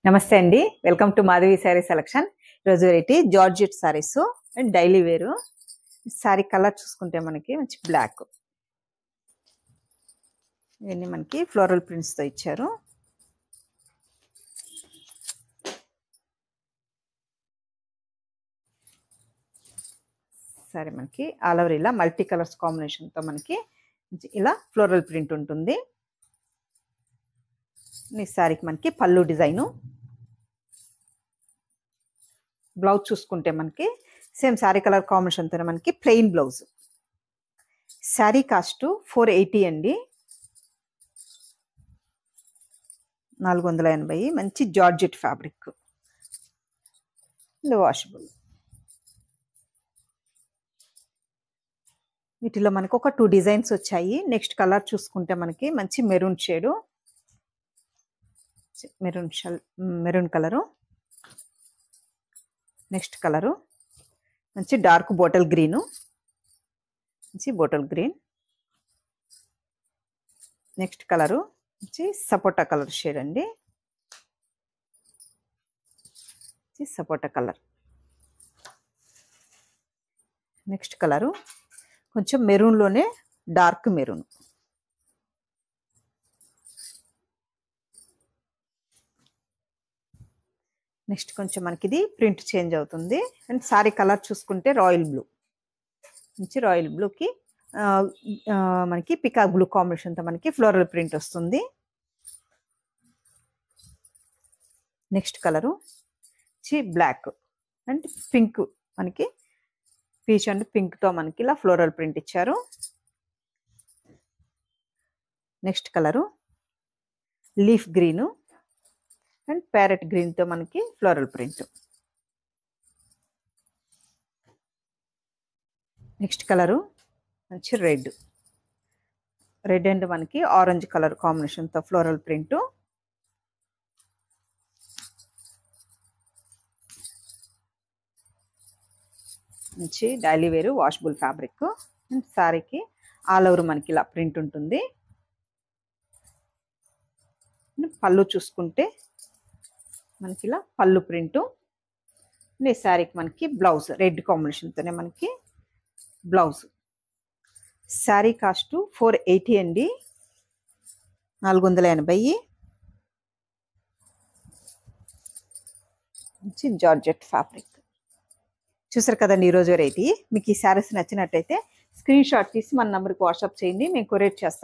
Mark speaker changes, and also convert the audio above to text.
Speaker 1: నమస్తే అండి, welcome to Madhavi sari selection. ఈరోజు variety georgette saris and daily wear. Sari colour చూసుకుంటే మనకి మంచి బ్లాక్, ఇవన్నీ మనకి ఫ్లోరల్ ప్రింట్స్తో ఇచ్చారు. శారీ మనకి ఆల్ ఓవర్ ఇలా మల్టీ కలర్స్ కాంబినేషన్తో మనకి ఇలా ఫ్లోరల్ ప్రింట్ ఉంటుంది. ఈ శారీకి మనకి పళ్ళు డిజైను, బ్లౌజ్ చూసుకుంటే మనకి సేమ్ శారీ కలర్ కాంబినేషన్తో మనకి ప్లెయిన్ బ్లౌజ్. శారీ కాస్ట్ 480 అండి, 480. మంచి జార్జెట్ ఫ్యాబ్రిక్, వాషబుల్. వీటిలో మనకు ఒక 2 డిజైన్స్ వచ్చాయి. నెక్స్ట్ కలర్ చూసుకుంటే మనకి మంచి maroon shade, maroon colour. Next colour మంచి డార్క్ బాటిల్ గ్రీను, మంచి బాటిల్ గ్రీన్. నెక్స్ట్ కలరు మంచి సపోటా కలర్ షేడ్ అండి, సపోటా కలర్. నెక్స్ట్ కలరు కొంచెం మెరూన్లోనే డార్క్ మెరూన్. నెక్స్ట్ కొంచెం మనకి ఇది ప్రింట్ చేంజ్ అవుతుంది. అండ్ సారీ కలర్ చూసుకుంటే రాయల్ బ్లూ, మంచి రాయల్ బ్లూకి మనకి పికాక్ బ్లూ కాంబినేషన్తో మనకి ఫ్లోరల్ ప్రింట్ వస్తుంది. Next colour black and pink, మనకి పీచ్ అండ్ పింక్తో మనకి ఇలా ఫ్లోరల్ ప్రింట్ ఇచ్చారు. Next colour leaf green and parrot గ్రీన్తో మనకి ఫ్లోరల్ ప్రింట్. నెక్స్ట్ కలరు మంచి రెడ్ అండ్ మనకి ఆరెంజ్ కలర్ కాంబినేషన్తో ఫ్లోరల్ ప్రింట్. మంచి daily wear washable fabric. And శారీకి ఆల్ ఓవర్ మనకి ఇలా ప్రింట్ ఉంటుంది. పళ్ళు చూసుకుంటే మనకి ఇలా పళ్ళు ప్రింటు. ఈ శారీకి మనకి బ్లౌజ్ రెడ్ కాంబినేషన్తోనే మనకి బ్లౌజ్. శారీ కాస్ట్ 480 అండి, 480. మంచి జార్జెట్ ఫ్యాబ్రిక్. చూసారు కదండి ఈరోజు వెరైటీ. మీకు ఈ శారీస్ నచ్చినట్టయితే స్క్రీన్ షాట్ తీసి మన నెంబర్కి వాట్సాప్ చేయండి, మేము కొరియర్ చేస్తాం.